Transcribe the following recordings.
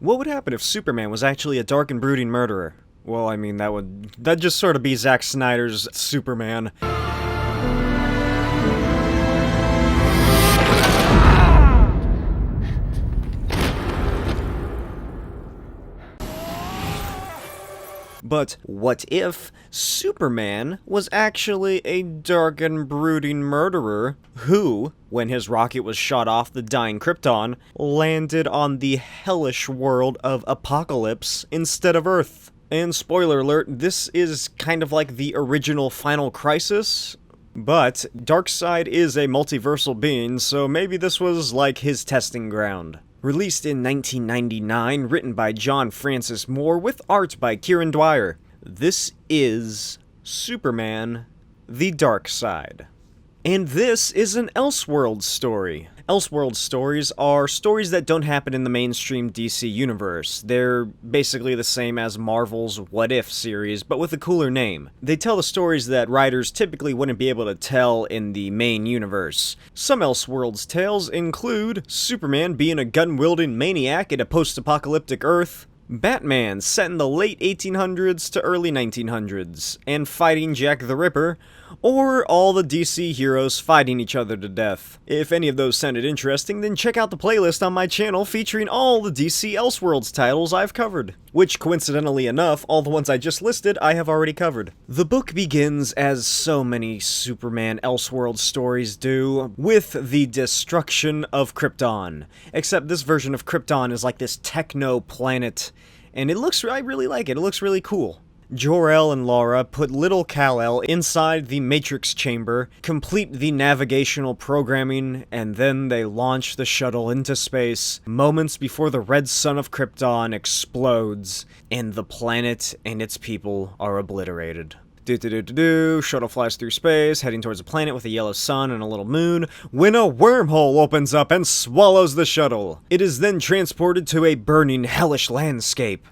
What would happen if Superman was actually a dark and brooding murderer? Well, I mean, that'd just sort of be Zack Snyder's Superman. But what if Superman was actually a dark and brooding murderer who, when his rocket was shot off the dying Krypton, landed on the hellish world of Apokolips instead of Earth? And spoiler alert, this is kind of like the original Final Crisis, but Darkseid is a multiversal being, so maybe this was like his testing ground. Released in 1999, written by John Francis Moore with art by Kieran Dwyer. This is Superman, the Darkseid. And this is an Elseworlds story. Elseworlds stories are stories that don't happen in the mainstream DC universe. They're basically the same as Marvel's What If series, but with a cooler name. They tell the stories that writers typically wouldn't be able to tell in the main universe. Some Elseworlds tales include Superman being a gun-wielding maniac in a post-apocalyptic Earth, Batman set in the late 1800s to early 1900s, and fighting Jack the Ripper, or all the DC heroes fighting each other to death. If any of those sounded interesting, then check out the playlist on my channel featuring all the DC Elseworlds titles I've covered, which coincidentally enough, all the ones I just listed I have already covered. The book begins, as so many Superman Elseworlds stories do, with the destruction of Krypton. Except this version of Krypton is like this techno planet, and I really like it. It looks really cool. Jor-El and Lara put little Kal-El inside the Matrix chamber, complete the navigational programming, and then they launch the shuttle into space moments before the red sun of Krypton explodes, and the planet and its people are obliterated. Shuttle flies through space, heading towards a planet with a yellow sun and a little moon, when a wormhole opens up and swallows the shuttle. It is then transported to a burning, hellish landscape.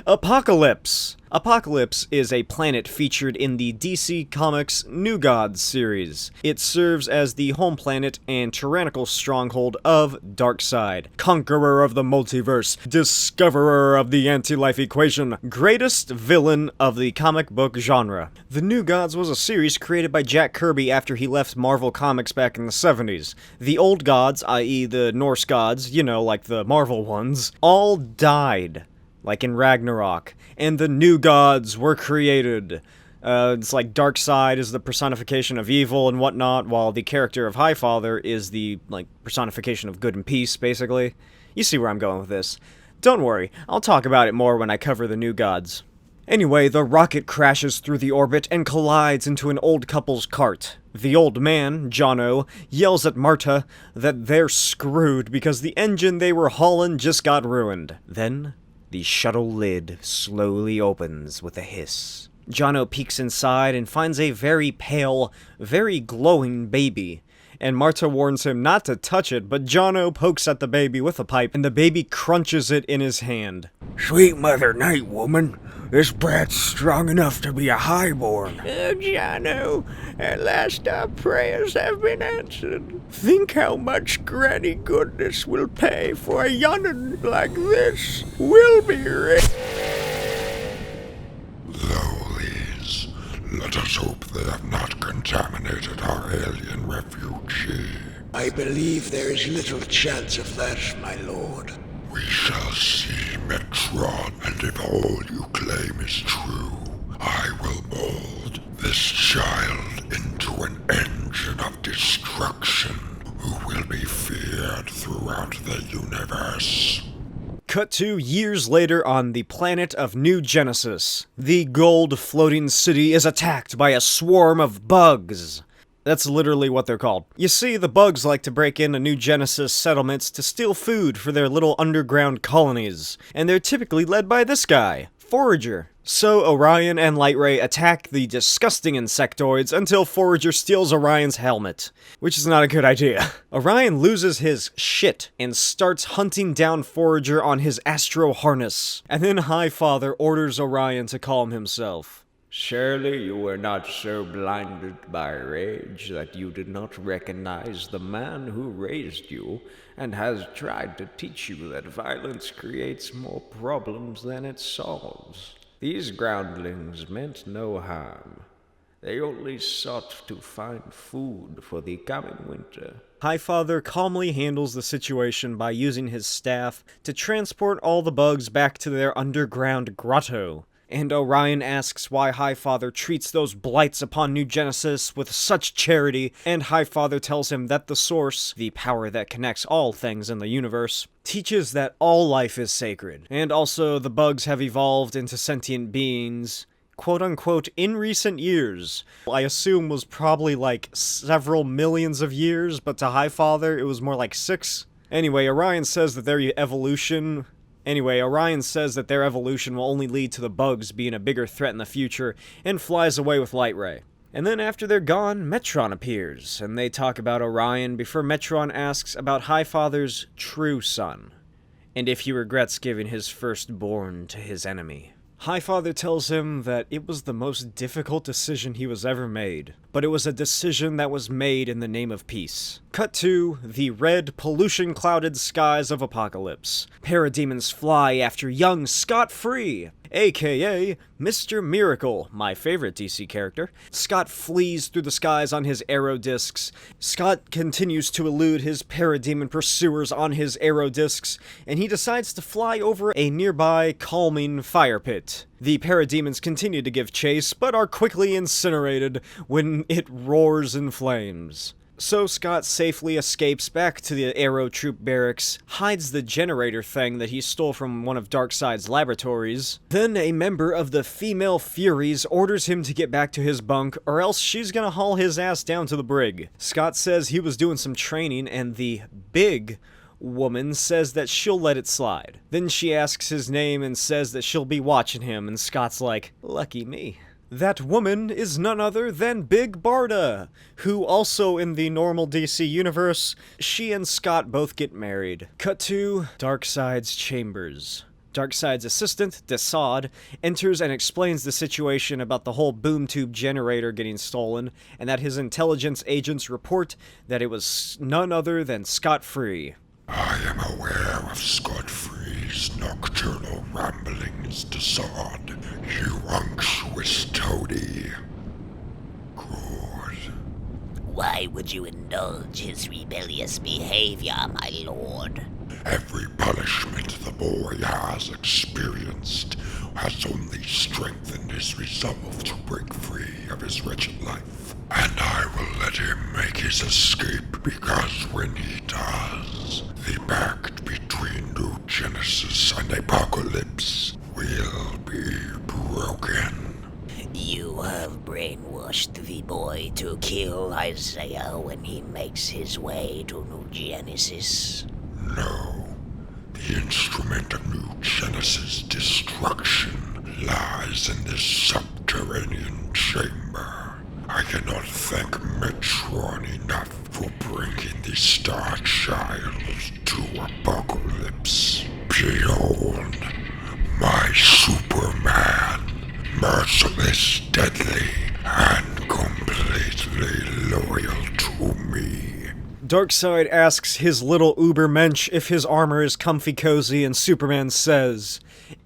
Apokolips. Apokolips is a planet featured in the DC Comics New Gods series. It serves as the home planet and tyrannical stronghold of Darkseid, conqueror of the multiverse, discoverer of the anti-life equation, greatest villain of the comic book genre. The New Gods was a series created by Jack Kirby after he left Marvel Comics back in the 70s. The old gods, i.e. the Norse gods, like the Marvel ones, all died, like in Ragnarok, and the new gods were created. It's like Darkseid is the personification of evil and whatnot, while the character of Highfather is the, personification of good and peace, basically. You see where I'm going with this. Don't worry, I'll talk about it more when I cover the new gods. Anyway, the rocket crashes through the orbit and collides into an old couple's cart. The old man, Jono, yells at Marta that they're screwed because the engine they were hauling just got ruined. Then the shuttle lid slowly opens with a hiss. Jono peeks inside and finds a very pale, very glowing baby. And Marta warns him not to touch it, but Jono pokes at the baby with a pipe, and the baby crunches it in his hand. Sweet Mother Night, woman. This brat's strong enough to be a highborn. Oh, Jono, at last our prayers have been answered. Think how much Granny Goodness will pay for a young'un like this. We'll be rich. Lowlies, let us hope they have not contaminated our alien refugee. I believe there is little chance of that, my lord. We shall see, Metron, and if all you claim is true, I will mold this child into an engine of destruction who will be feared throughout the universe. Cut to years later on the planet of New Genesis. The gold floating city is attacked by a swarm of bugs. That's literally what they're called. You see, the bugs like to break into New Genesis settlements to steal food for their little underground colonies, and they're typically led by this guy, Forager. So Orion and Lightray attack the disgusting insectoids until Forager steals Orion's helmet, which is not a good idea. Orion loses his shit and starts hunting down Forager on his astro harness, and then Highfather orders Orion to calm himself. Surely you were not so blinded by rage that you did not recognize the man who raised you and has tried to teach you that violence creates more problems than it solves. These groundlings meant no harm. They only sought to find food for the coming winter. Highfather calmly handles the situation by using his staff to transport all the bugs back to their underground grotto. And Orion asks why Highfather treats those blights upon New Genesis with such charity, and Highfather tells him that the Source, the power that connects all things in the universe, teaches that all life is sacred, and also the bugs have evolved into sentient beings, quote-unquote, in recent years. I assume was probably like several millions of years, but to Highfather it was more like 6. Anyway, Orion says that their evolution will only lead to the bugs being a bigger threat in the future, and flies away with Light Ray. And then after they're gone, Metron appears, and they talk about Orion before Metron asks about Highfather's true son, and if he regrets giving his firstborn to his enemy. Highfather tells him that it was the most difficult decision he was ever made, but it was a decision that was made in the name of peace. Cut to the red, pollution-clouded skies of Apokolips. Parademons fly after young Scott Free, aka Mr. Miracle, my favorite DC character. Scott flees through the skies on his arrow discs. Scott continues to elude his parademon pursuers on his arrow discs, and he decides to fly over a nearby calming fire pit. The parademons continue to give chase, but are quickly incinerated when it roars in flames. So Scott safely escapes back to the Arrow Troop barracks, hides the generator thing that he stole from one of Darkseid's laboratories. Then a member of the Female Furies orders him to get back to his bunk, or else she's gonna haul his ass down to the brig. Scott says he was doing some training, and the big woman says that she'll let it slide. Then she asks his name and says that she'll be watching him, and Scott's like, lucky me. That woman is none other than Big Barda, who also in the normal DC universe, she and Scott both get married. Cut to Darkseid's chambers. Darkseid's assistant, Darkseid, enters and explains the situation about the whole boom tube generator getting stolen, and that his intelligence agents report that it was none other than Scott Free. I am aware of Scott Free's nocturnal ramblings, Darkseid, you unctuous toady. Good. Why would you indulge his rebellious behavior, my lord? Every punishment the boy has experienced has only strengthened his resolve to break free of his wretched life. And I will let him make his escape, because when he does, the pact between New Genesis and Apokolips will be broken. You have brainwashed the boy to kill Isaiah when he makes his way to New Genesis. No. The instrument of New Genesis' destruction lies in this subterranean chamber. I cannot thank Metron enough for bringing the Star Child to Apokolips. Behold, my Superman, merciless, deadly, and completely loyal to me. Darkseid asks his little Ubermensch if his armor is comfy cozy, and Superman says,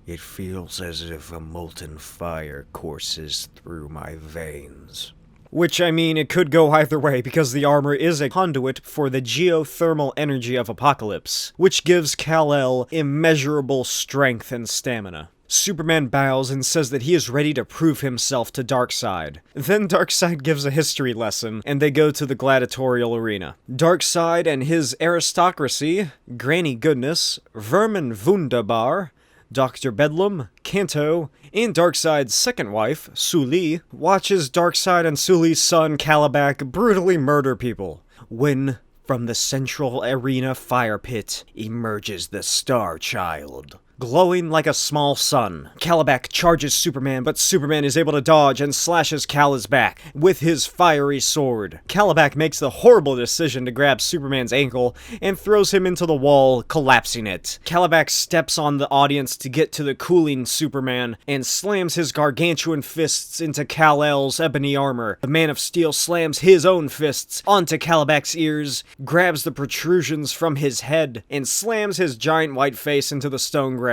"It feels as if a molten fire courses through my veins." Which, I mean, it could go either way, because the armor is a conduit for the geothermal energy of Apokolips, which gives Kal-El immeasurable strength and stamina. Superman bows and says that he is ready to prove himself to Darkseid. Then Darkseid gives a history lesson, and they go to the gladiatorial arena. Darkseid and his aristocracy, Granny Goodness, Vermin Wunderbar, Dr. Bedlam, Kanto, and Darkseid's second wife, Suli, watches Darkseid and Suli's son, Kalibak, brutally murder people, when from the central arena fire pit emerges the Star Child. glowing like a small sun. Kalibak charges Superman, but Superman is able to dodge and slashes Kal-El's back with his fiery sword. Kalibak makes the horrible decision to grab Superman's ankle and throws him into the wall, collapsing it. Kalibak steps on the audience to get to the cooling Superman and slams his gargantuan fists into Kal-El's ebony armor. The Man of Steel slams his own fists onto Kalibak's ears, grabs the protrusions from his head, and slams his giant white face into the stone ground.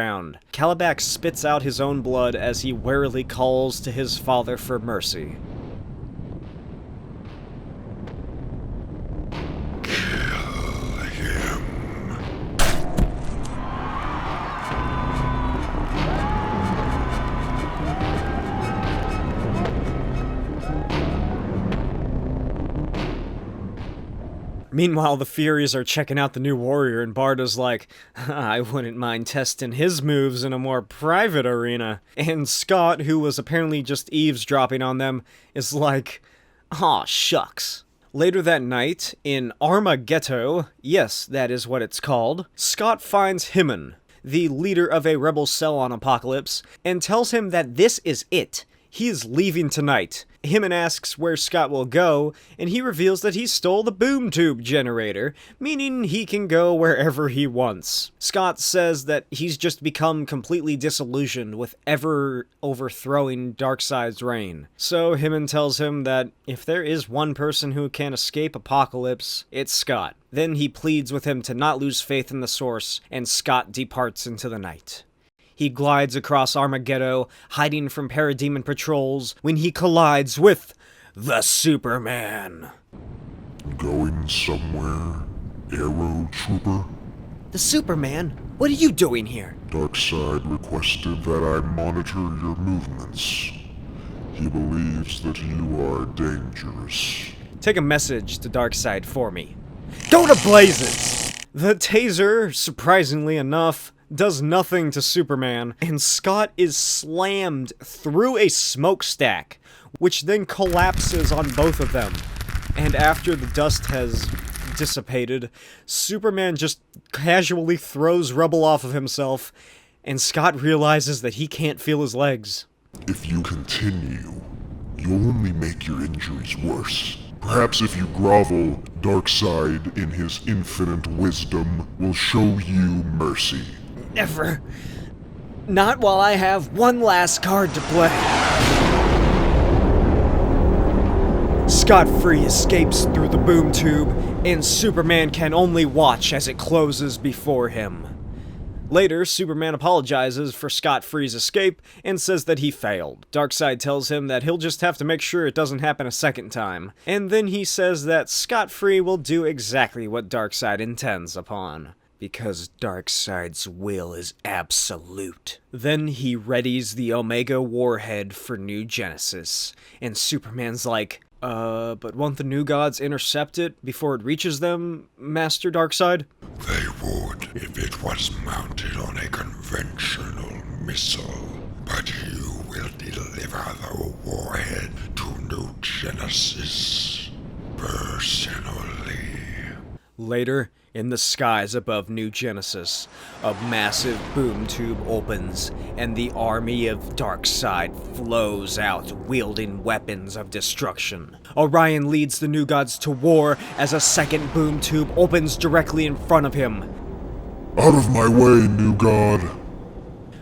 Kalibak spits out his own blood as he warily calls to his father for mercy. Meanwhile, the Furies are checking out the new Warrior, and Barda's like, I wouldn't mind testing his moves in a more private arena. And Scott, who was apparently just eavesdropping on them, is like, aw, shucks. Later that night, in Armageddon, yes, that is what it's called, Scott finds Himan, the leader of a rebel cell on Apokolips, and tells him that this is it. He is leaving tonight. Himan asks where Scott will go, and he reveals that he stole the boom tube generator, meaning he can go wherever he wants. Scott says that he's just become completely disillusioned with ever overthrowing Darkseid's reign. So Himan tells him that if there is one person who can escape Apokolips, it's Scott. Then he pleads with him to not lose faith in the Source, and Scott departs into the night. He glides across Armageddon, hiding from parademon patrols, when he collides with the Superman. Going somewhere, Arrow Trooper? The Superman? What are you doing here? Darkseid requested that I monitor your movements. He believes that you are dangerous. Take a message to Darkseid for me. Go to blazes! The taser, surprisingly enough, does nothing to Superman, and Scott is slammed through a smokestack, which then collapses on both of them. And after the dust has dissipated, Superman just casually throws rubble off of himself, and Scott realizes that he can't feel his legs. If you continue, you'll only make your injuries worse. Perhaps if you grovel, Darkseid, in his infinite wisdom, will show you mercy. Never. Not while I have one last card to play. Scott Free escapes through the boom tube, and Superman can only watch as it closes before him. Later, Superman apologizes for Scott Free's escape and says that he failed. Darkseid tells him that he'll just have to make sure it doesn't happen a second time, and then he says that Scott Free will do exactly what Darkseid intends upon. Because Darkseid's will is absolute. Then he readies the Omega Warhead for New Genesis, and Superman's like, but won't the New Gods intercept it before it reaches them, Master Darkseid? They would if it was mounted on a conventional missile, but you will deliver the warhead to New Genesis personally. Later, in the skies above New Genesis, a massive boom tube opens, and the army of Darkseid flows out, wielding weapons of destruction. Orion leads the New Gods to war as a second boom tube opens directly in front of him. Out of my way, New God!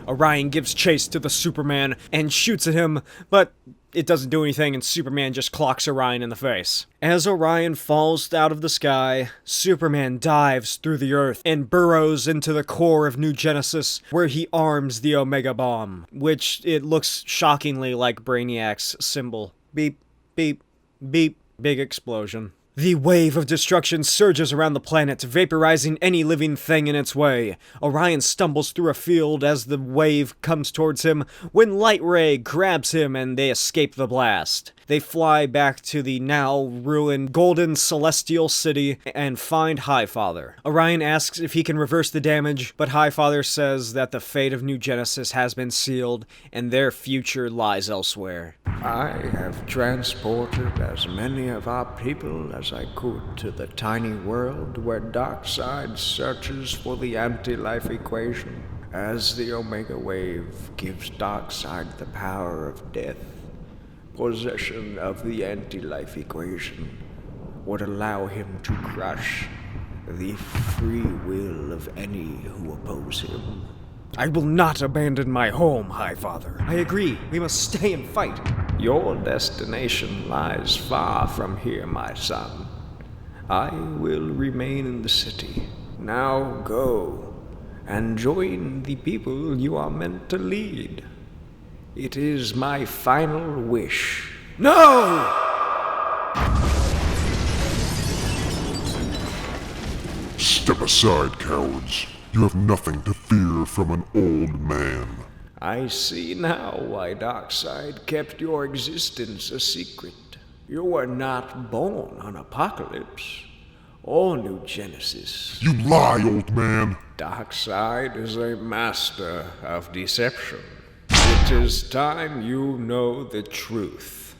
Orion gives chase to the Superman and shoots at him, but it doesn't do anything, and Superman just clocks Orion in the face. As Orion falls out of the sky, Superman dives through the earth and burrows into the core of New Genesis, where he arms the Omega Bomb, which it looks shockingly like Brainiac's symbol. Beep, beep, beep, big explosion. The wave of destruction surges around the planet, vaporizing any living thing in its way. Orion stumbles through a field as the wave comes towards him, when Light Ray grabs him and they escape the blast. They fly back to the now ruined Golden Celestial City and find Highfather. Orion asks if he can reverse the damage, but Highfather says that the fate of New Genesis has been sealed and their future lies elsewhere. I have transported as many of our people as I could to the tiny world where Darkseid searches for the anti-life equation. As the Omega Wave gives Darkseid the power of death, possession of the anti-life equation would allow him to crush the free will of any who oppose him. I will not abandon my home, High Father. I agree. We must stay and fight. Your destination lies far from here, my son. I will remain in the city. Now go and join the people you are meant to lead. It is my final wish. No! Step aside, cowards. You have nothing to fear from an old man. I see now why Darkseid kept your existence a secret. You were not born on Apokolips or New Genesis. You lie, old man! Darkseid is a master of deception. It is time you know the truth.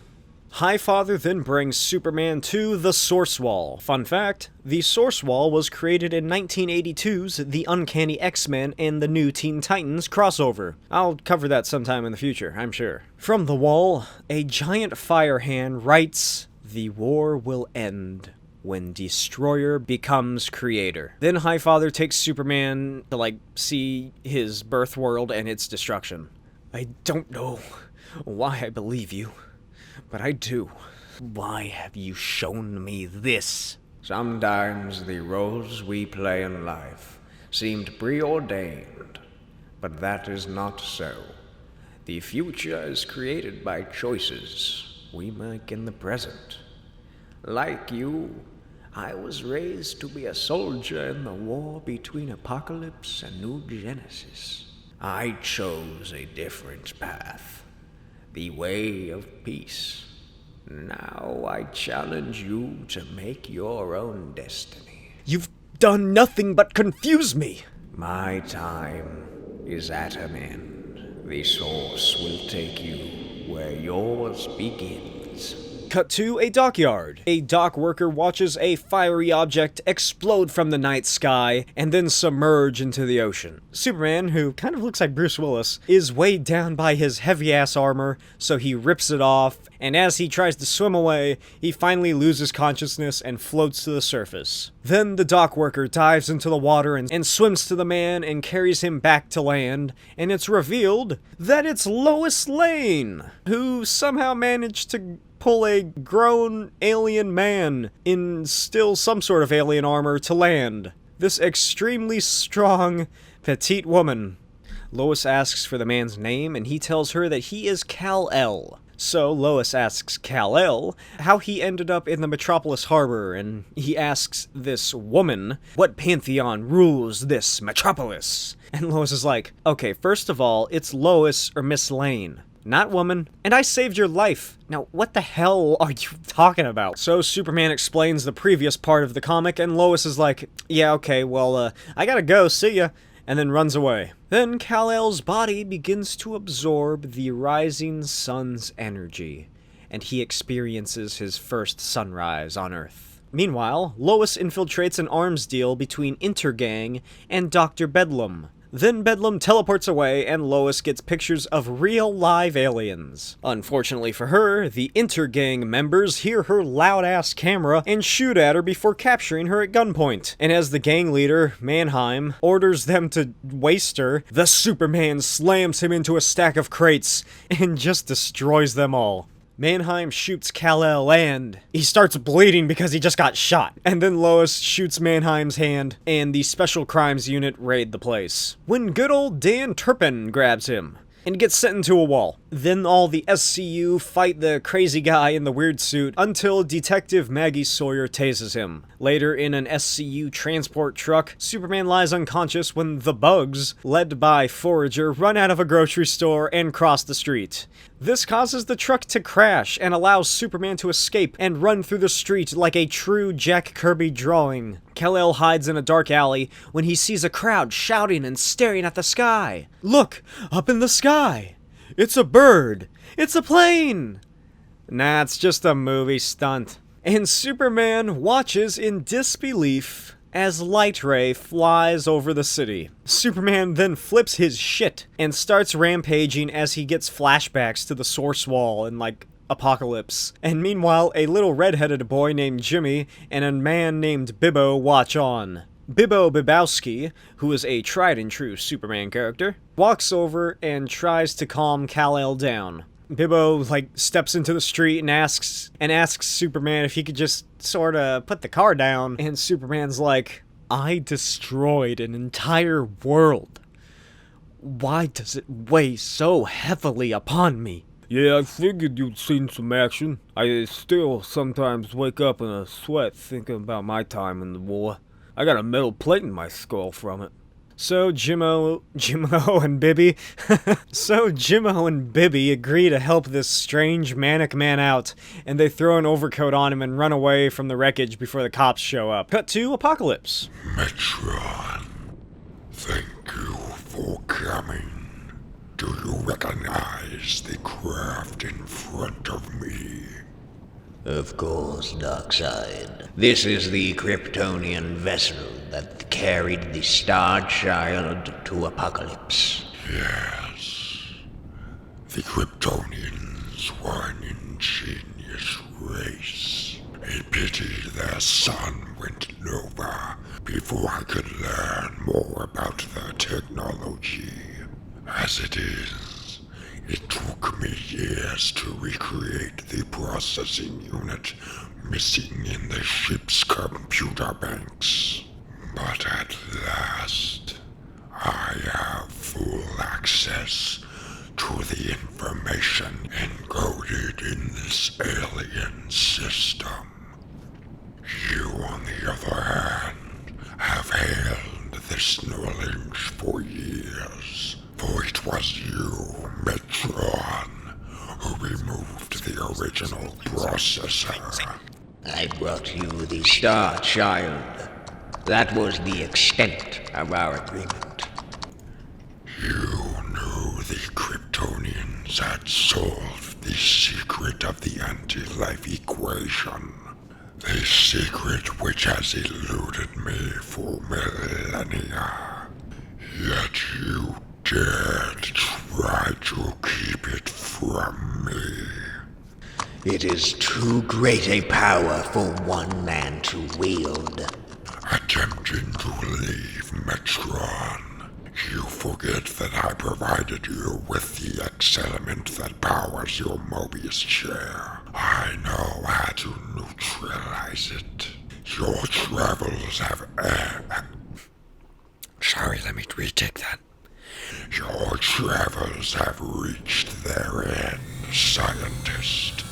High Father then brings Superman to the Source Wall. Fun fact, the Source Wall was created in 1982's The Uncanny X-Men and the New Teen Titans crossover. I'll cover that sometime in the future, I'm sure. From the wall, a giant fire hand writes, "The war will end when Destroyer becomes creator." Then High Father takes Superman to, see his birth world and its destruction. I don't know why I believe you, but I do. Why have you shown me this? Sometimes the roles we play in life seemed preordained, but that is not so. The future is created by choices we make in the present. Like you, I was raised to be a soldier in the war between Apokolips and New Genesis. I chose a different path, the way of peace. Now I challenge you to make your own destiny. You've done nothing but confuse me! My time is at an end. The Source will take you where yours begins. Cut to a dockyard. A dock worker watches a fiery object explode from the night sky and then submerge into the ocean. Superman, who kind of looks like Bruce Willis, is weighed down by his heavy-ass armor, so he rips it off, and as he tries to swim away, he finally loses consciousness and floats to the surface. Then the dock worker dives into the water and swims to the man and carries him back to land, and it's revealed that it's Lois Lane, who somehow managed to pull a grown alien man in still some sort of alien armor to land. This extremely strong, petite woman. Lois asks for the man's name, and he tells her that he is Kal-El. So Lois asks Kal-El how he ended up in the Metropolis Harbor, and he asks this woman, what pantheon rules this metropolis? And Lois is like, okay, first of all, it's Lois or Miss Lane, not woman, and I saved your life. Now, what the hell are you talking about? So Superman explains the previous part of the comic, and Lois is like, yeah, okay, well, I gotta go, see ya, and then runs away. Then Kal-El's body begins to absorb the rising sun's energy, and he experiences his first sunrise on Earth. Meanwhile, Lois infiltrates an arms deal between Intergang and Dr. Bedlam. Then Bedlam teleports away, and Lois gets pictures of real live aliens. Unfortunately for her, the Intergang members hear her loud-ass camera and shoot at her before capturing her at gunpoint. And as the gang leader, Mannheim, orders them to waste her, the Superman slams him into a stack of crates and just destroys them all. Mannheim shoots Kal-El and he starts bleeding because he just got shot. And then Lois shoots Mannheim's hand and the Special Crimes Unit raid the place. When good old Dan Turpin grabs him and gets sent into a wall. Then all the SCU fight the crazy guy in the weird suit until Detective Maggie Sawyer tases him. Later, in an SCU transport truck, Superman lies unconscious when the Bugs, led by Forager, run out of a grocery store and cross the street. This causes the truck to crash and allows Superman to escape and run through the street like a true Jack Kirby drawing. Kal-El hides in a dark alley when he sees a crowd shouting and staring at the sky. Look, up in the sky! It's a bird! It's a plane! Nah, it's just a movie stunt. And Superman watches in disbelief as Light Ray flies over the city. Superman then flips his shit and starts rampaging as he gets flashbacks to the Source Wall and, Apokolips. And meanwhile, a little red-headed boy named Jimmy and a man named Bibbo watch on. Bibbo Bibowski, who is a tried-and-true Superman character, walks over and tries to calm Kal-El down. Bibbo, steps into the street and asks Superman if he could just sorta put the car down, and Superman's like, I destroyed an entire world. Why does it weigh so heavily upon me? Yeah, I figured you'd seen some action. I still sometimes wake up in a sweat thinking about my time in the war. I got a metal plate in my skull from it. So Jimmo and Bibby agree to help this strange manic man out, and they throw an overcoat on him and run away from the wreckage before the cops show up. Cut to Apokolips. Metron, thank you for coming. Do you recognize the craft in front of me? Of course, Darkseid. This is the Kryptonian vessel that carried the Star Child to Apokolips. Yes. The Kryptonians were an ingenious race. A pity their sun went nova before I could learn more about their technology. As it is, it took me years to recreate the processing unit missing in the ship's computer banks. But at last, I have full access to the information encoded in this alien system. You, on the other hand, have held this knowledge for years. For it was you, Metron, who removed the original processor. I brought you the Star Child. That was the extent of our agreement. You knew the Kryptonians had solved the secret of the anti-life equation. The secret which has eluded me for millennia. Yet you dared try to keep it from me. It is too great a power for one man to wield. Attempting to leave, Metron, you forget that I provided you with the X-element that powers your Mobius chair. I know how to neutralize it. Your travels have... Sorry, let me retake that. Your travels have reached their end, scientist.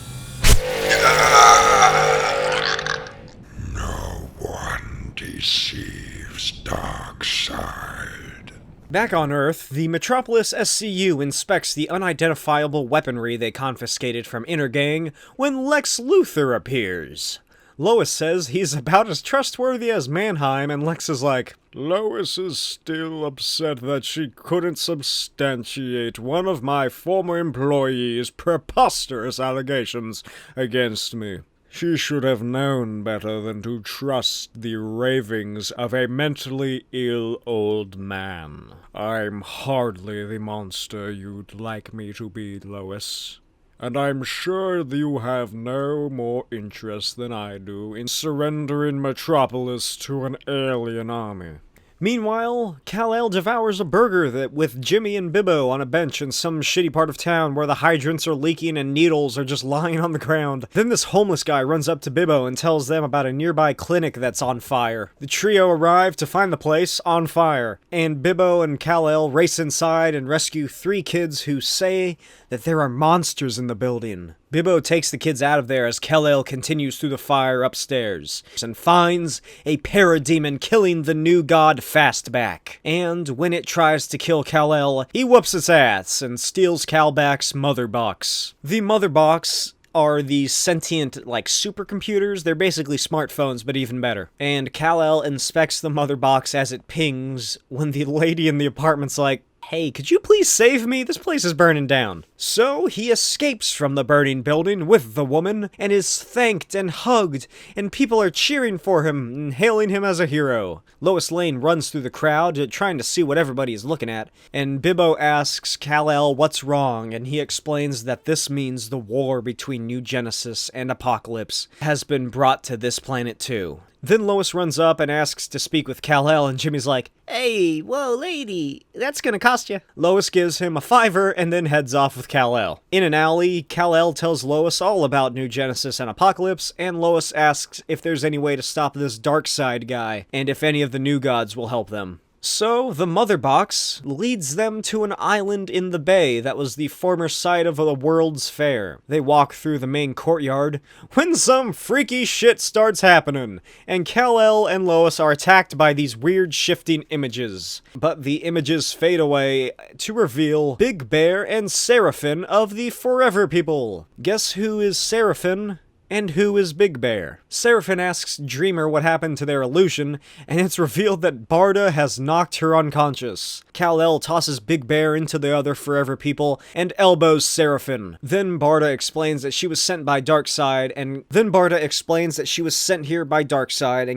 No one deceives Darkseid. Back on Earth, the Metropolis SCU inspects the unidentifiable weaponry they confiscated from Inner Gang when Lex Luthor appears. Lois says he's about as trustworthy as Mannheim, and Lex is like, Lois is still upset that she couldn't substantiate one of my former employees' preposterous allegations against me. She should have known better than to trust the ravings of a mentally ill old man. I'm hardly the monster you'd like me to be, Lois. And I'm sure you have no more interest than I do in surrendering Metropolis to an alien army. Meanwhile, Kal-El devours a burger with Jimmy and Bibbo on a bench in some shitty part of town where the hydrants are leaking and needles are just lying on the ground. Then this homeless guy runs up to Bibbo and tells them about a nearby clinic that's on fire. The trio arrive to find the place on fire, and Bibbo and Kal-El race inside and rescue 3 kids who say that there are monsters in the building. Bibbo takes the kids out of there as Kal-El continues through the fire upstairs and finds a parademon killing the new god Fastback. And when it tries to kill Kal-El, he whoops its ass and steals Kalback's mother box. The mother box are these sentient, supercomputers. They're basically smartphones, but even better. And Kal-El inspects the mother box as it pings when the lady in the apartment's like, hey, could you please save me? This place is burning down. So he escapes from the burning building with the woman and is thanked and hugged, and people are cheering for him and hailing him as a hero. Lois Lane runs through the crowd, trying to see what everybody is looking at, and Bibbo asks Kal-El what's wrong, and he explains that this means the war between New Genesis and Apokolips has been brought to this planet too. Then Lois runs up and asks to speak with Kal-El, and Jimmy's like, hey, whoa, lady, that's gonna cost you. Lois gives him a $5 and then heads off with Kal-El. In an alley, Kal-El tells Lois all about New Genesis and Apokolips, and Lois asks if there's any way to stop this Darkseid guy, and if any of the new gods will help them. So, the Mother Box leads them to an island in the bay that was the former site of the World's Fair. They walk through the main courtyard when some freaky shit starts happening, and Kal-El and Lois are attacked by these weird shifting images. But the images fade away to reveal Big Bear and Seraphim of the Forever People. Guess who is Seraphim? And who is Big Bear? Seraphim asks Dreamer what happened to their illusion, and it's revealed that Barda has knocked her unconscious. Kal-El tosses Big Bear into the other Forever People and elbows Seraphim. Then Barda explains that she was sent by Darkseid, and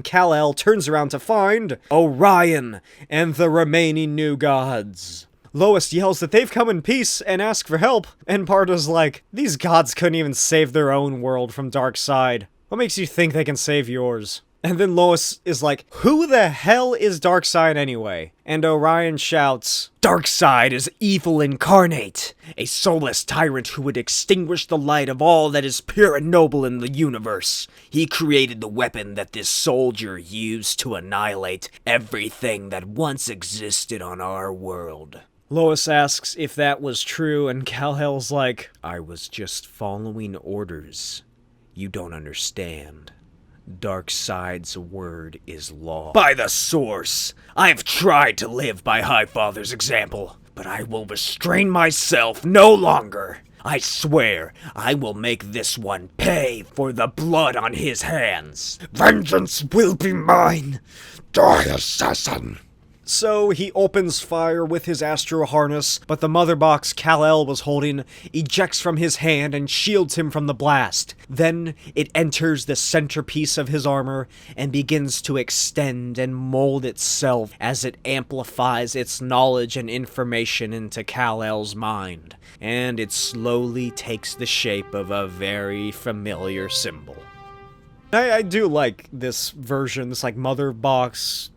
Kal-El turns around to find Orion and the remaining new gods. Lois yells that they've come in peace and ask for help, and Barda's like, these gods couldn't even save their own world from Darkseid. What makes you think they can save yours? And then Lois is like, who the hell is Darkseid anyway? And Orion shouts, Darkseid is evil incarnate, a soulless tyrant who would extinguish the light of all that is pure and noble in the universe. He created the weapon that this soldier used to annihilate everything that once existed on our world. Lois asks if that was true, and Kal-El's like, I was just following orders. You don't understand. Darkseid's word is law. By the source! I've tried to live by Highfather's example, but I will restrain myself no longer. I swear, I will make this one pay for the blood on his hands. Vengeance will be mine! Die, assassin! So he opens fire with his astro harness, but the mother box Kal-El was holding ejects from his hand and shields him from the blast. Then it enters the centerpiece of his armor and begins to extend and mold itself as it amplifies its knowledge and information into Kal-El's mind. And it slowly takes the shape of a very familiar symbol. I do like this version, this like mother box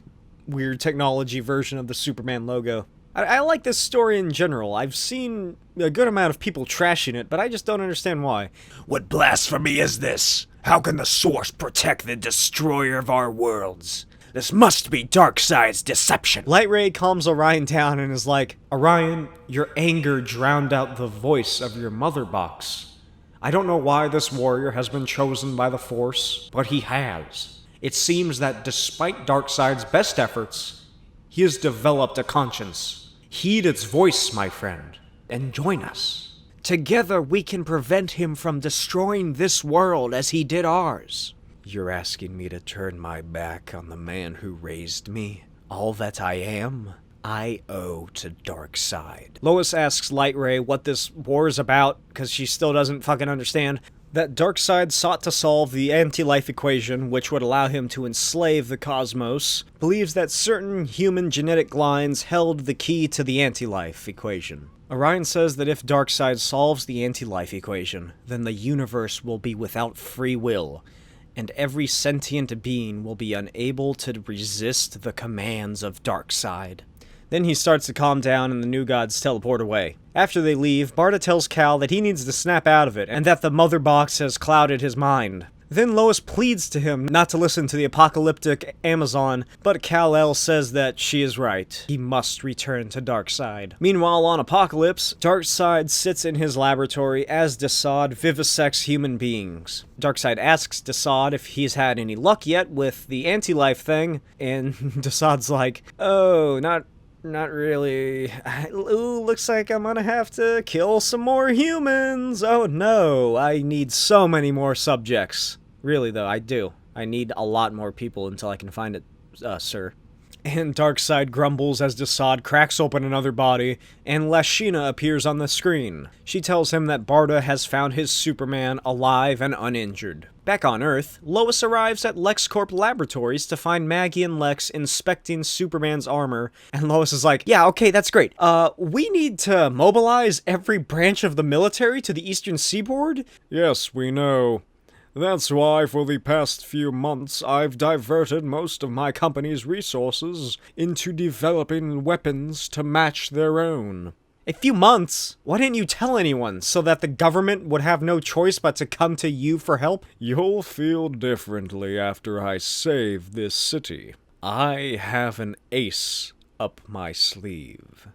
weird technology version of the Superman logo. I like this story in general. I've seen a good amount of people trashing it, but I just don't understand why. What blasphemy is this? How can the source protect the destroyer of our worlds? This must be Darkseid's deception. Lightray calms Orion down and is like, Orion, your anger drowned out the voice of your mother box. I don't know why this warrior has been chosen by the Force, but he has. It seems that despite Darkseid's best efforts, he has developed a conscience. Heed its voice, my friend, and join us. Together we can prevent him from destroying this world as he did ours. You're asking me to turn my back on the man who raised me? All that I am, I owe to Darkseid. Lois asks Lightray what this war is about, because she still doesn't fucking understand. That Darkseid sought to solve the anti-life equation, which would allow him to enslave the cosmos, believes that certain human genetic lines held the key to the anti-life equation. Orion says that if Darkseid solves the anti-life equation, then the universe will be without free will, and every sentient being will be unable to resist the commands of Darkseid. Then he starts to calm down and the new gods teleport away. After they leave, Barda tells Kal that he needs to snap out of it, and that the mother box has clouded his mind. Then Lois pleads to him not to listen to the apocalyptic Amazon, but Kal-El says that she is right. He must return to Darkseid. Meanwhile, on Apokolips, Darkseid sits in his laboratory as Desaad vivisects human beings. Darkseid asks Desaad if he's had any luck yet with the anti-life thing, and Desaad's like, oh, not really. Ooh, looks like I'm gonna have to kill some more humans. Oh no, I need so many more subjects. Really though, I do. I need a lot more people until I can find it, sir. And Darkseid grumbles as Desaad cracks open another body, and Lashina appears on the screen. She tells him that Barda has found his Superman alive and uninjured. Back on Earth, Lois arrives at LexCorp Laboratories to find Maggie and Lex inspecting Superman's armor, and Lois is like, yeah, okay, that's great. We need to mobilize every branch of the military to the eastern seaboard? Yes, we know. That's why for the past few months I've diverted most of my company's resources into developing weapons to match their own. A few months? Why didn't you tell anyone, so that the government would have no choice but to come to you for help? You'll feel differently after I save this city. I have an ace up my sleeve.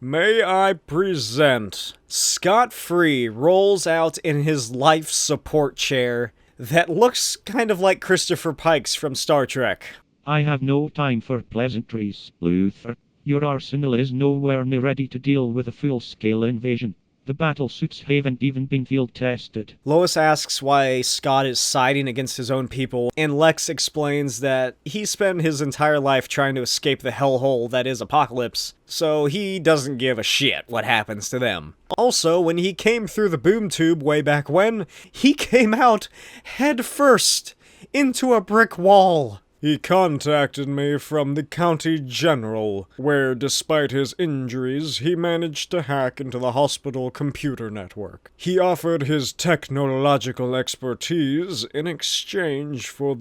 May I present... Scott Free rolls out in his life support chair that looks kind of like Christopher Pike's from Star Trek. I have no time for pleasantries, Luther. Your arsenal is nowhere near ready to deal with a full-scale invasion. The battlesuits haven't even been field-tested. Lois asks why Scott is siding against his own people, and Lex explains that he spent his entire life trying to escape the hellhole that is Apokolips, so he doesn't give a shit what happens to them. Also, when he came through the boom tube way back when, he came out head first into a brick wall. He contacted me from the county general, where despite his injuries, he managed to hack into the hospital computer network. He offered his technological expertise in exchange for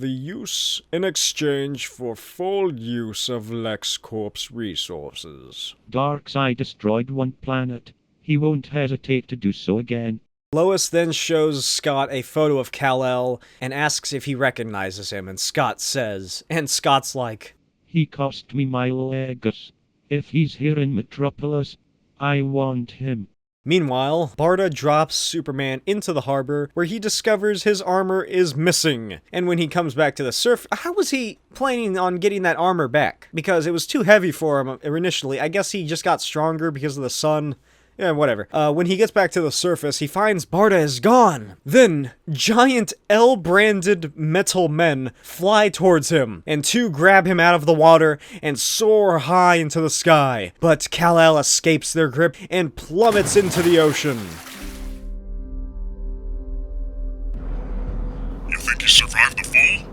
full use of LexCorp's resources. Darkseid destroyed one planet. He won't hesitate to do so again. Lois then shows Scott a photo of Kal-El and asks if he recognizes him, and Scott says, and Scott's like, he cost me my legs. If he's here in Metropolis, I want him. Meanwhile, Barda drops Superman into the harbor, where he discovers his armor is missing. And when he comes back to the surface, how was he planning on getting that armor back? Because it was too heavy for him initially. I guess he just got stronger because of the sun. Yeah, whatever. When he gets back to the surface, he finds Barda is gone. Then, giant L-branded metal men fly towards him, and two grab him out of the water and soar high into the sky. But Kal-El escapes their grip and plummets into the ocean. You think you survived the fall?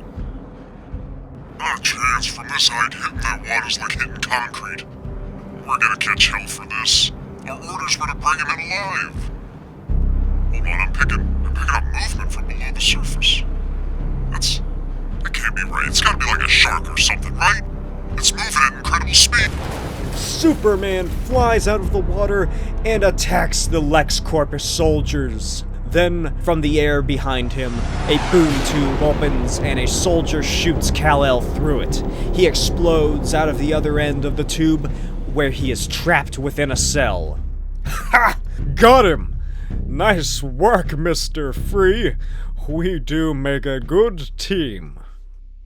Not a chance. From this height, hitting that water's like hitting concrete. We're gonna catch hell for this. Our orders were to bring him in alive. Hold on, I'm picking up movement from below the surface. That can't be right. It's gotta be like a shark or something, right? It's moving at incredible speed. Superman flies out of the water and attacks the LexCorp soldiers. Then, from the air behind him, a boom tube opens and a soldier shoots Kal-El through it. He explodes out of the other end of the tube, where he is trapped within a cell. Ha! Got him! Nice work, Mr. Free. We do make a good team.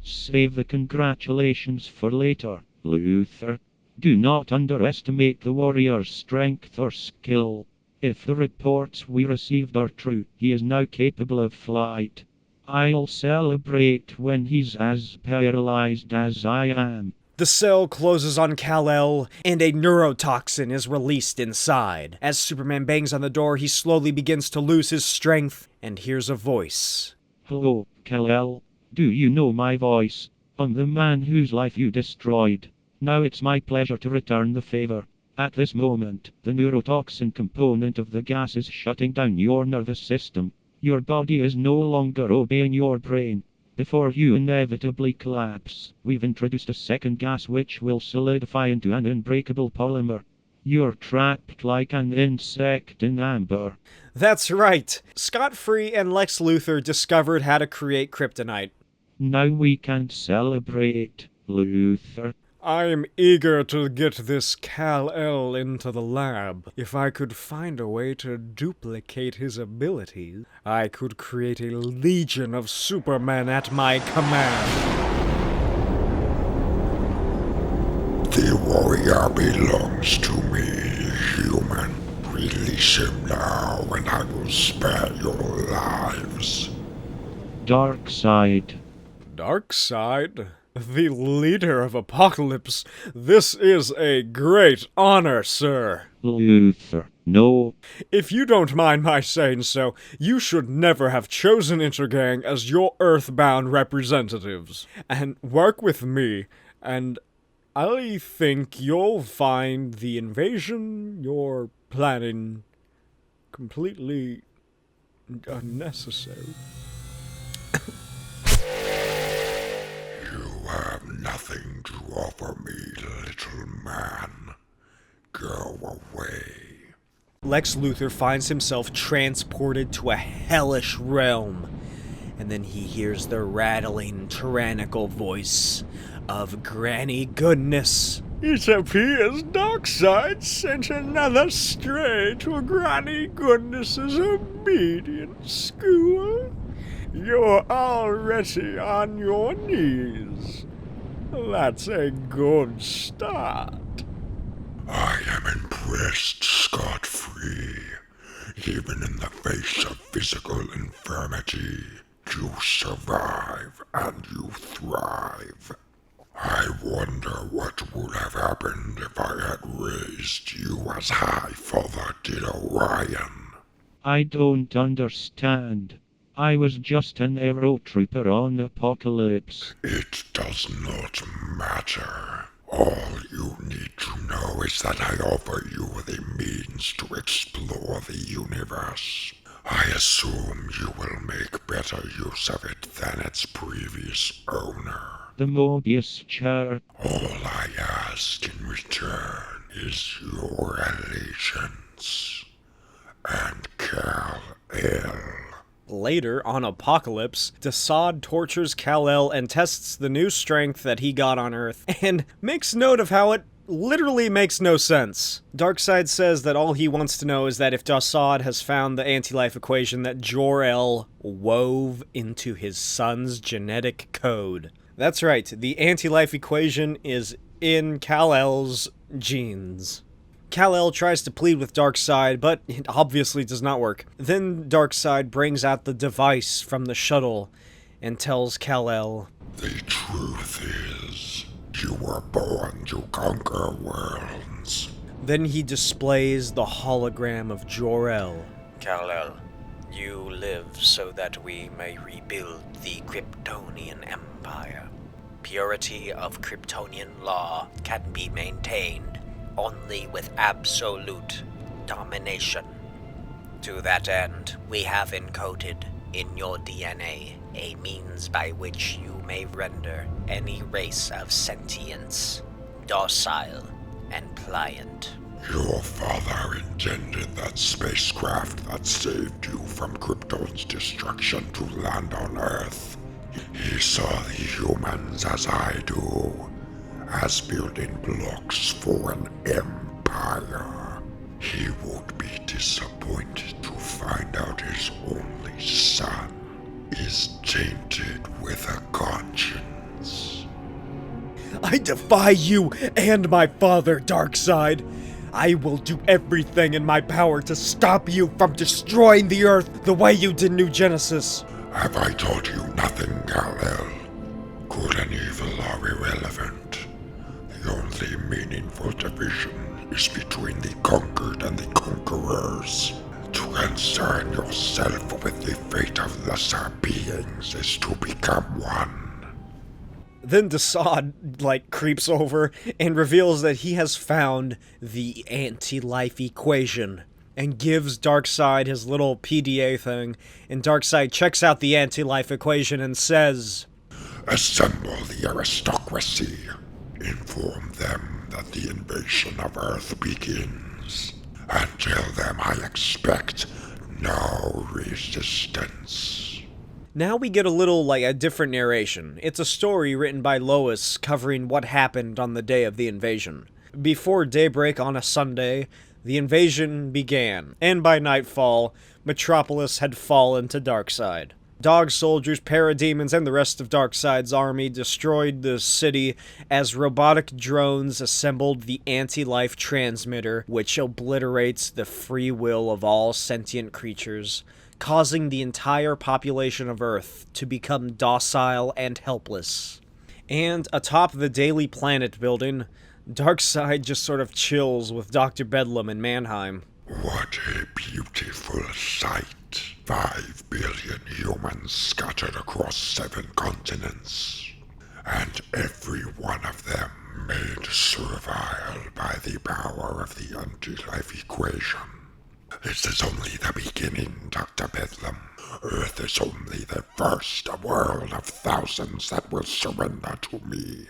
Save the congratulations for later, Luther. Do not underestimate the warrior's strength or skill. If the reports we received are true, he is now capable of flight. I'll celebrate when he's as paralyzed as I am. The cell closes on Kal-El, and a neurotoxin is released inside. As Superman bangs on the door, he slowly begins to lose his strength, and hears a voice. Hello, Kal-El. Do you know my voice? I'm the man whose life you destroyed. Now it's my pleasure to return the favor. At this moment, the neurotoxin component of the gas is shutting down your nervous system. Your body is no longer obeying your brain. Before you inevitably collapse, we've introduced a second gas which will solidify into an unbreakable polymer. You're trapped like an insect in amber. That's right. Scott Free and Lex Luthor discovered how to create kryptonite. Now we can celebrate, Luther. I'm eager to get this Kal-El into the lab. If I could find a way to duplicate his abilities, I could create a legion of Supermen at my command. The warrior belongs to me, human. Release him now, and I will spare your lives. Darkseid. Darkseid? The leader of Apokolips. This is a great honor, sir. Luther, no. If you don't mind my saying so, you should never have chosen Intergang as your earthbound representatives. And work with me, and I think you'll find the invasion you're planning completely unnecessary. You have nothing to offer me, little man. Go away. Lex Luthor finds himself transported to a hellish realm, and then he hears the rattling, tyrannical voice of Granny Goodness. It appears Darkseid sent another stray to Granny Goodness's obedient school. You're already on your knees. That's a good start. I am impressed scot-free. Even in the face of physical infirmity, you survive and you thrive. I wonder what would have happened if I had raised you as High Father did Orion. I don't understand. I was just an aero trooper on Apokolips. It does not matter. All you need to know is that I offer you the means to explore the universe. I assume you will make better use of it than its previous owner. The Mobius chair. All I ask in return is your allegiance and Kal-El. Later, on Apokolips, Darkseid tortures Kal-El and tests the new strength that he got on Earth, and makes note of how it literally makes no sense. Darkseid says that all he wants to know is that if Darkseid has found the anti-life equation that Jor-El wove into his son's genetic code. That's right, the anti-life equation is in Kal-El's genes. Kal-El tries to plead with Darkseid, but it obviously does not work. Then Darkseid brings out the device from the shuttle and tells Kal-El, The truth is, you were born to conquer worlds. Then he displays the hologram of Jor-El. Kal-El, you live so that we may rebuild the Kryptonian Empire. Purity of Kryptonian law can be maintained only with absolute domination. To that end, we have encoded in your DNA a means by which you may render any race of sentience docile and pliant. Your father intended that spacecraft that saved you from Krypton's destruction to land on Earth. He saw the humans as I do, as building blocks for an empire. He would be disappointed to find out his only son is tainted with a conscience. I defy you and my father, Darkseid. I will do everything in my power to stop you from destroying the Earth the way you did New Genesis. Have I taught you nothing, Kal-El? Good and evil are irrelevant. The only meaningful division is between the conquered and the conquerors. To concern yourself with the fate of lesser beings is to become one. Then Darkseid, creeps over and reveals that he has found the anti-life equation and gives Darkseid his little PDA thing, and Darkseid checks out the anti-life equation and says, Assemble the aristocracy. Inform them that the invasion of Earth begins, and tell them I expect no resistance. Now we get a different narration. It's a story written by Lois covering what happened on the day of the invasion. Before daybreak on a Sunday, the invasion began, and by nightfall, Metropolis had fallen to Darkseid. Dog soldiers, parademons, and the rest of Darkseid's army destroyed the city as robotic drones assembled the anti-life transmitter, which obliterates the free will of all sentient creatures, causing the entire population of Earth to become docile and helpless. And atop the Daily Planet building, Darkseid just sort of chills with Dr. Bedlam and Mannheim. What a beautiful sight. 5 billion humans scattered across 7 continents. And every one of them made servile by the power of the anti-life equation. This is only the beginning, Dr. Bedlam. Earth is only the first, a world of thousands that will surrender to me.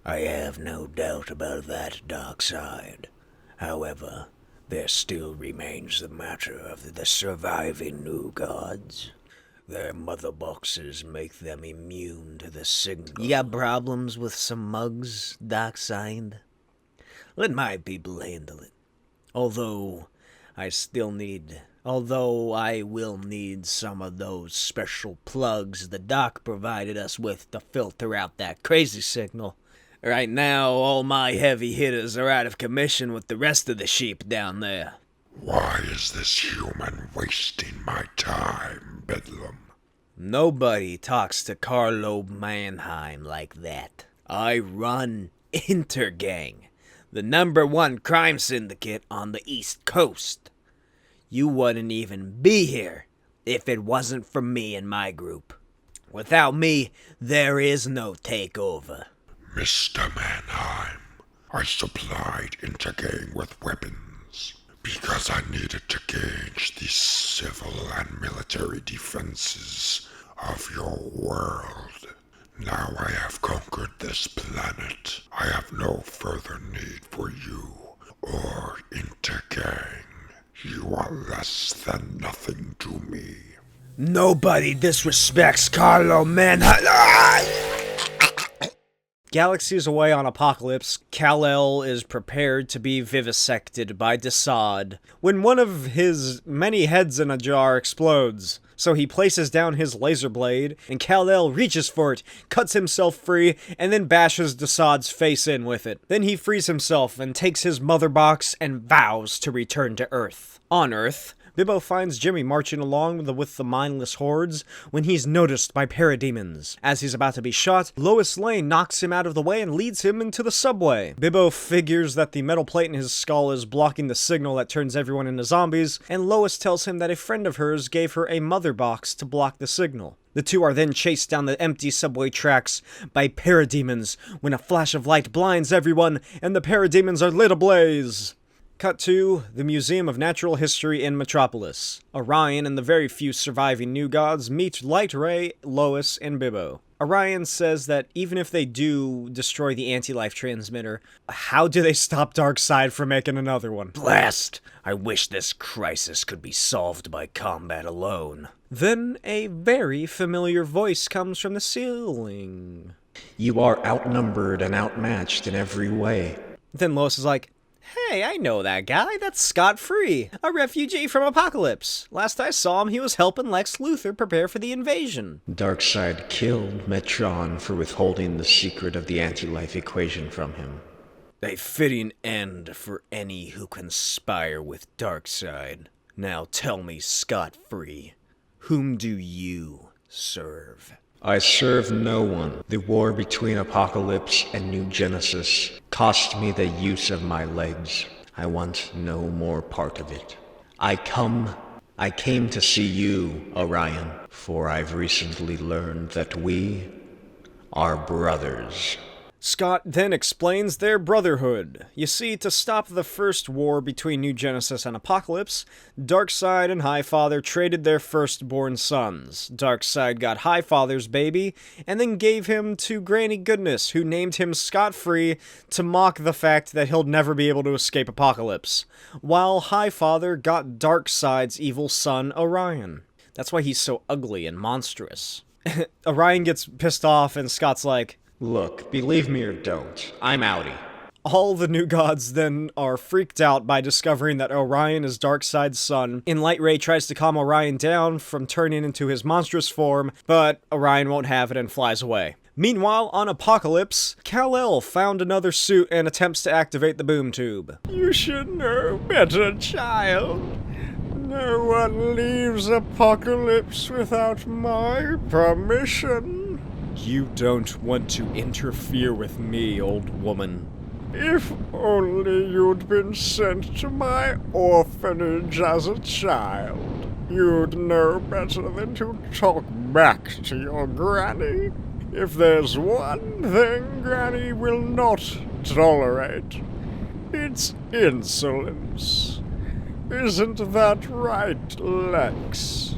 I have no doubt about that, Darkseid. However, there still remains the matter of the surviving new gods. Their mother boxes make them immune to the signal. You got problems with some mugs, Darkseid? Let my people handle it. Although I will need some of those special plugs the doc provided us with to filter out that crazy signal. Right now, all my heavy hitters are out of commission with the rest of the sheep down there. Why is this human wasting my time, Bedlam? Nobody talks to Carlo Mannheim like that. I run Intergang, the #1 crime syndicate on the East Coast. You wouldn't even be here if it wasn't for me and my group. Without me, there is no takeover. Mr. Mannheim, I supplied Intergang with weapons because I needed to gauge the civil and military defenses of your world. Now I have conquered this planet. I have no further need for you or Intergang. You are less than nothing to me. Nobody disrespects Carlo Mannheim. Galaxies away on Apokolips, Kal-El is prepared to be vivisected by Darkseid when one of his many heads in a jar explodes. So he places down his laser blade, and Kal-El reaches for it, cuts himself free, and then bashes Darkseid's face in with it. Then he frees himself and takes his mother box and vows to return to Earth. On Earth, Bibbo finds Jimmy marching along with the mindless hordes when he's noticed by parademons. As he's about to be shot, Lois Lane knocks him out of the way and leads him into the subway. Bibbo figures that the metal plate in his skull is blocking the signal that turns everyone into zombies, and Lois tells him that a friend of hers gave her a mother box to block the signal. The two are then chased down the empty subway tracks by parademons when a flash of light blinds everyone and the parademons are lit ablaze. Cut to the Museum of Natural History in Metropolis. Orion and the very few surviving new gods meet Light Ray, Lois, and Bibbo. Orion says that even if they do destroy the anti-life transmitter, how do they stop Darkseid from making another one? Blast! I wish this crisis could be solved by combat alone. Then a very familiar voice comes from the ceiling. You are outnumbered and outmatched in every way. Then Lois is like, "Hey, I know that guy. That's Scott Free, a refugee from Apokolips. Last I saw him, he was helping Lex Luthor prepare for the invasion." Darkseid killed Metron for withholding the secret of the anti-life equation from him. A fitting end for any who conspire with Darkseid. Now tell me, Scott Free, whom do you serve? I serve no one. The war between Apokolips and New Genesis cost me the use of my legs. I want no more part of it. I came to see you, Orion, for I've recently learned that we are brothers. Scott then explains their brotherhood. You see, to stop the first war between New Genesis and Apokolips, Darkseid and Highfather traded their firstborn sons. Darkseid got Highfather's baby, and then gave him to Granny Goodness, who named him Scott Free to mock the fact that he'll never be able to escape Apokolips, while Highfather got Darkseid's evil son, Orion. That's why he's so ugly and monstrous. Orion gets pissed off, and Scott's like, Look, believe me or don't, I'm outie. All the new gods then are freaked out by discovering that Orion is Darkseid's son, and Light Ray tries to calm Orion down from turning into his monstrous form, but Orion won't have it and flies away. Meanwhile, on Apokolips, Kal-El found another suit and attempts to activate the boom tube. You should know better, child. No one leaves Apokolips without my permission. You don't want to interfere with me, old woman. If only you'd been sent to my orphanage as a child, you'd know better than to talk back to your granny. If there's one thing Granny will not tolerate, it's insolence. Isn't that right, Lex?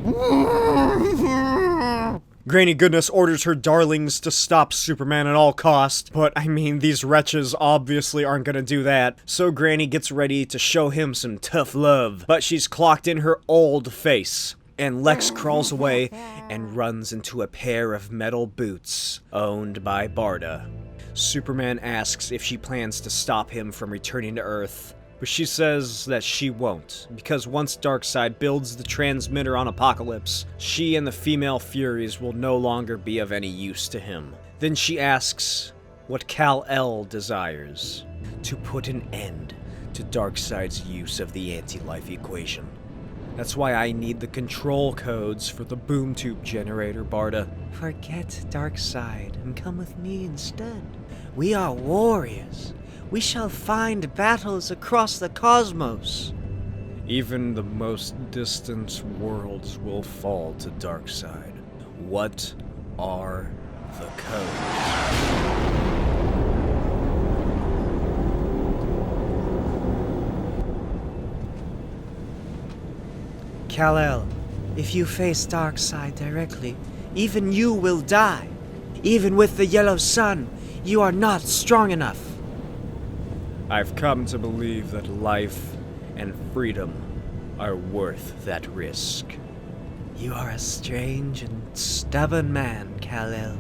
Granny Goodness orders her darlings to stop Superman at all costs, but I mean, these wretches obviously aren't gonna do that, so Granny gets ready to show him some tough love, but she's clocked in her old face. And Lex crawls away and runs into a pair of metal boots owned by Barda. Superman asks if she plans to stop him from returning to Earth, but she says that she won't, because once Darkseid builds the transmitter on Apokolips, she and the female Furies will no longer be of any use to him. Then she asks what Kal-El desires: to put an end to Darkseid's use of the anti-life equation. That's why I need the control codes for the boom tube generator, Barda. Forget Darkseid and come with me instead. We are warriors. We shall find battles across the cosmos. Even the most distant worlds will fall to Darkseid. What are the codes? Kal-El, if you face Darkseid directly, even you will die. Even with the yellow sun, you are not strong enough. I've come to believe that life and freedom are worth that risk. You are a strange and stubborn man, Kal-El.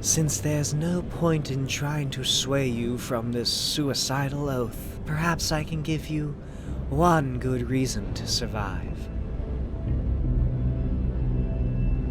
Since there's no point in trying to sway you from this suicidal oath, perhaps I can give you one good reason to survive.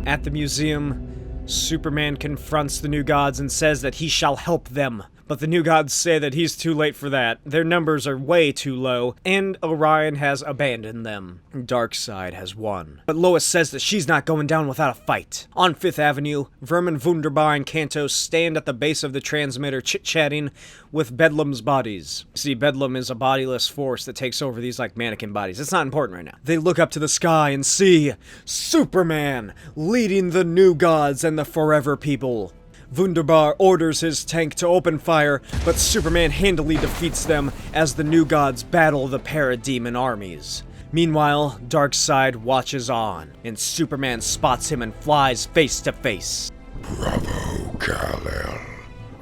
At the museum, Superman confronts the New Gods and says that he shall help them. But the New Gods say that he's too late for that. Their numbers are way too low, and Orion has abandoned them. Darkseid has won. But Lois says that she's not going down without a fight. On Fifth Avenue, Vermin, Wunderbar, and Kanto stand at the base of the transmitter chit-chatting with Bedlam's bodies. See, Bedlam is a bodiless force that takes over these like mannequin bodies. It's not important right now. They look up to the sky and see Superman leading the New Gods and the Forever People. Wunderbar orders his tank to open fire, but Superman handily defeats them as the New Gods battle the Parademon armies. Meanwhile, Darkseid watches on, and Superman spots him and flies face to face. Bravo, Kal-El.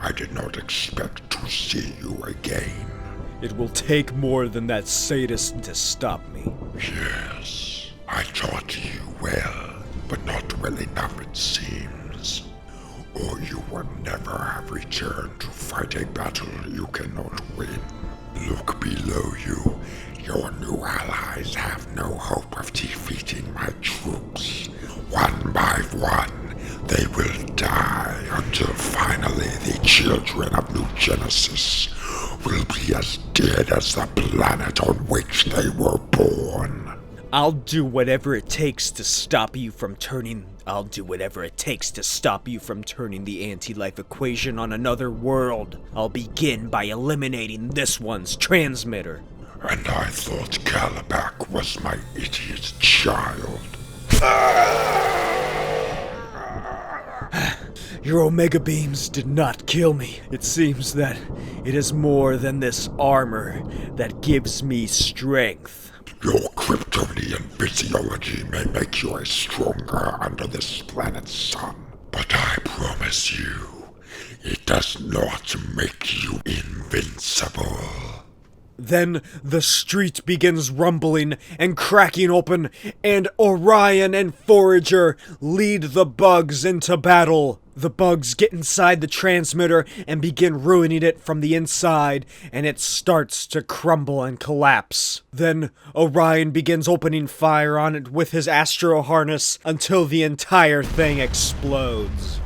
I did not expect to see you again. It will take more than that sadist to stop me. Yes, I taught you well, but not well enough it seems. Or you will never have returned to fight a battle you cannot win. Look below you. Your new allies have no hope of defeating my troops. One by one, they will die until finally the children of New Genesis will be as dead as the planet on which they were born. I'll do whatever it takes to stop you from turning the anti-life equation on another world. I'll begin by eliminating this one's transmitter. And I thought Kalibak was my idiot child. Your Omega beams did not kill me. It seems that it is more than this armor that gives me strength. Your Kryptonian physiology may make you a stronger under this planet's sun, but I promise you, it does not make you invincible. Then the street begins rumbling and cracking open, and Orion and Forager lead the bugs into battle. The bugs get inside the transmitter and begin ruining it from the inside, and it starts to crumble and collapse. Then Orion begins opening fire on it with his astro harness until the entire thing explodes.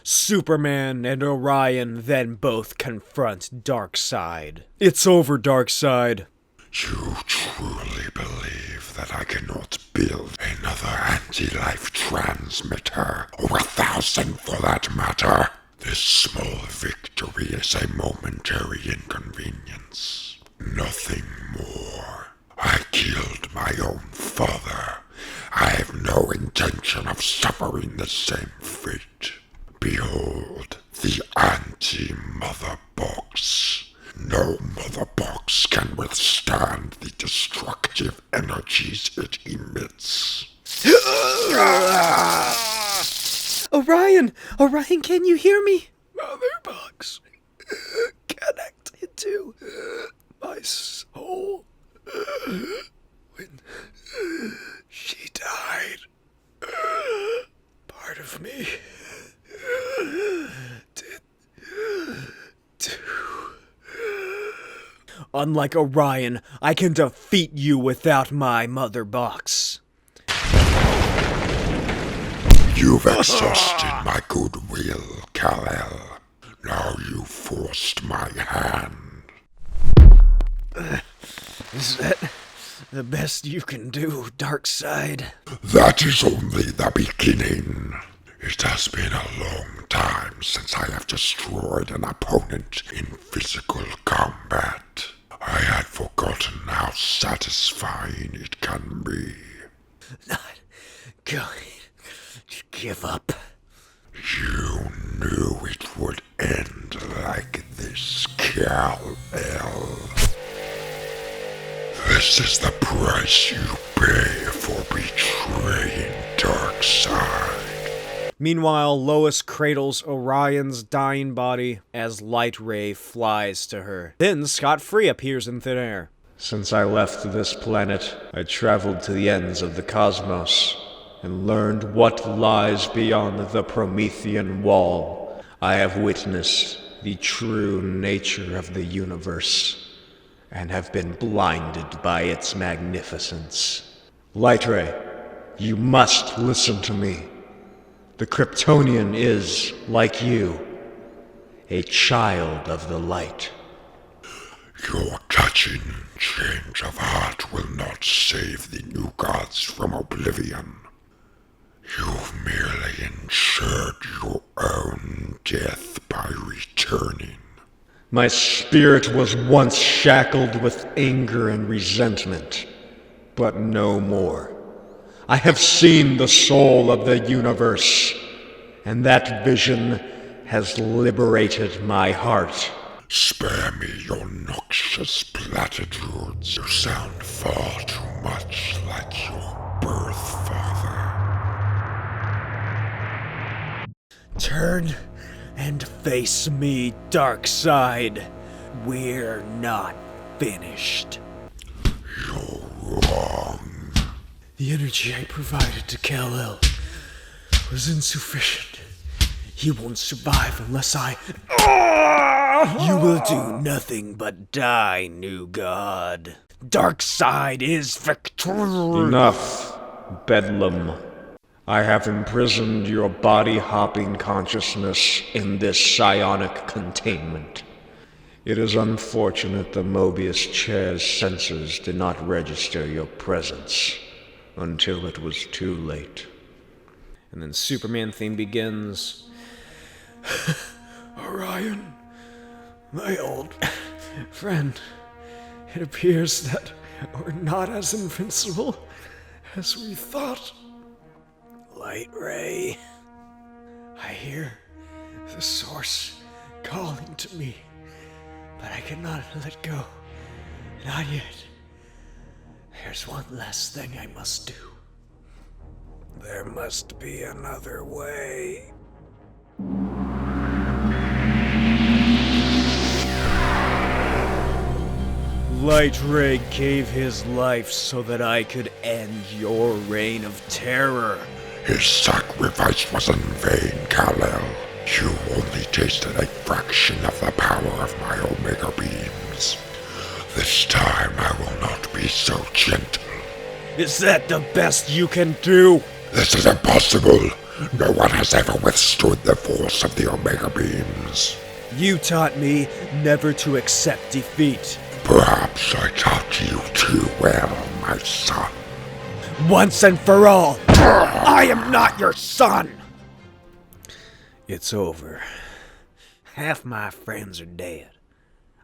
Superman and Orion then both confront Darkseid. It's over, Darkseid. You truly believe that I cannot build another anti-life transmitter, or 1,000 for that matter? This small victory is a momentary inconvenience. Nothing more. I killed my own father. I have no intention of suffering the same fate. Behold, the anti-mother box. No mother box can withstand the destructive energies it emits. Orion! Orion, can you hear me? Mother box connected to my soul. When she died, part of me did too. Unlike Orion, I can defeat you without my mother box. You've exhausted my goodwill, Kal-El. Now you've forced my hand. Is that the best you can do, Darkseid? That is only the beginning. It has been a long time since I have destroyed an opponent in physical combat. I had forgotten how satisfying it can be. Not going to give up. You knew it would end like this, Kal-El. This is the price you pay for betraying Darkseid. Meanwhile, Lois cradles Orion's dying body as Light Ray flies to her. Then scot-free appears in thin air. Since I left this planet, I traveled to the ends of the cosmos and learned what lies beyond the Promethean Wall. I have witnessed the true nature of the universe and have been blinded by its magnificence. Light Ray, you must listen to me. The Kryptonian is, like you, a child of the light. Your touching change of heart will not save the new gods from oblivion. You've merely ensured your own death by returning. My spirit was once shackled with anger and resentment, but no more. I have seen the soul of the universe, and that vision has liberated my heart. Spare me your noxious platitudes. You sound far too much like your birth father. Turn and face me, Darkseid. We're not finished. You're wrong. The energy I provided to Kal-El was insufficient. He won't survive unless I... You will do nothing but die, new god. Darkseid is victorious. Enough, Bedlam. I have imprisoned your body-hopping consciousness in this psionic containment. It is unfortunate the Mobius chair's sensors did not register your presence until it was too late. And then Superman theme begins. Orion, my old friend, it appears that we're not as invincible as we thought. Light Ray, I hear the source calling to me, but I cannot let go. Not yet. There's one last thing I must do. There must be another way. Light Ray gave his life so that I could end your reign of terror. His sacrifice was in vain, Kal-El. You only tasted a fraction of the power of my Omega beams. This time I will not be so gentle. Is that the best you can do? This is impossible. No one has ever withstood the force of the Omega beams. You taught me never to accept defeat. Perhaps I taught you Farewell, my son. Once and for all, I am not your son! It's over. Half my friends are dead.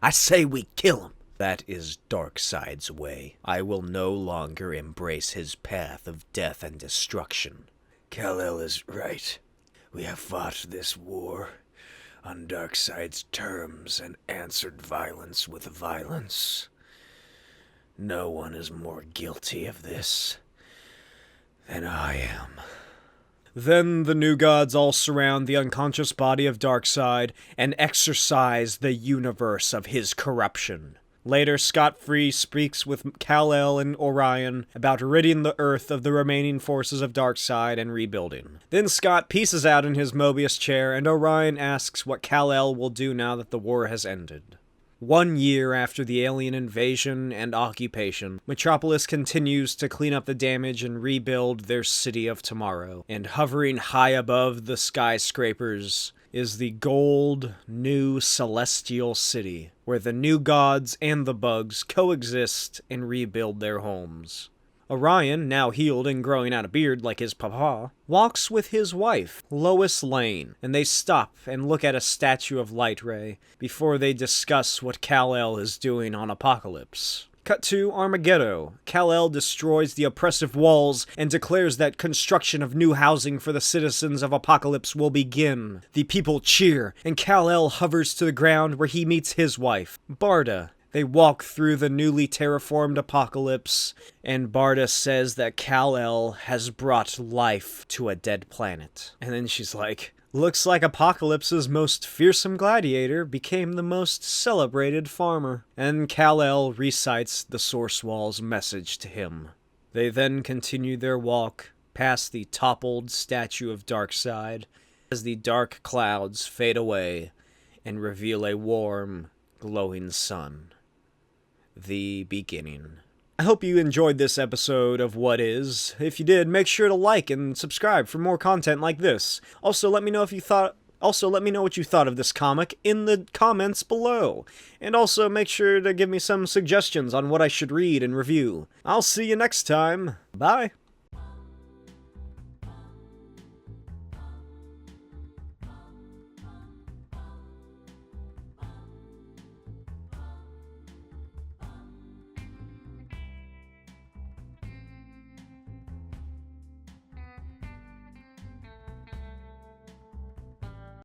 I say we kill him. That is Darkseid's way. I will no longer embrace his path of death and destruction. Kal-El is right. We have fought this war on Darkseid's terms and answered violence with violence. No one is more guilty of this than I am. Then the new gods all surround the unconscious body of Darkseid and exorcise the universe of his corruption. Later, Scott-Free speaks with Kal-El and Orion about ridding the Earth of the remaining forces of Darkseid and rebuilding. Then Scott pieces out in his Mobius chair, and Orion asks what Kal-El will do now that the war has ended. 1 year after the alien invasion and occupation, Metropolis continues to clean up the damage and rebuild their city of tomorrow. And hovering high above the skyscrapers is the gold, new celestial city, where the new gods and the bugs coexist and rebuild their homes. Orion, now healed and growing out a beard like his papa, walks with his wife, Lois Lane, and they stop and look at a statue of Light Ray before they discuss what Kal-El is doing on Apokolips. Cut to Armageddon. Kal-El destroys the oppressive walls and declares that construction of new housing for the citizens of Apokolips will begin. The people cheer, and Kal-El hovers to the ground where he meets his wife, Barda. They walk through the newly terraformed Apokolips, and Barda says that Kal-El has brought life to a dead planet. And then she's like, looks like Apokolips's most fearsome gladiator became the most celebrated farmer. And Kal-El recites the Source Wall's message to him. They then continue their walk past the toppled statue of Darkseid as the dark clouds fade away and reveal a warm, glowing sun. The beginning. I hope you enjoyed this episode of What Is. If you did, make sure to like and subscribe for more content like this. Also, let me know what you thought of this comic in the comments below. And also make sure to give me some suggestions on what I should read and review. I'll see you next time. Bye.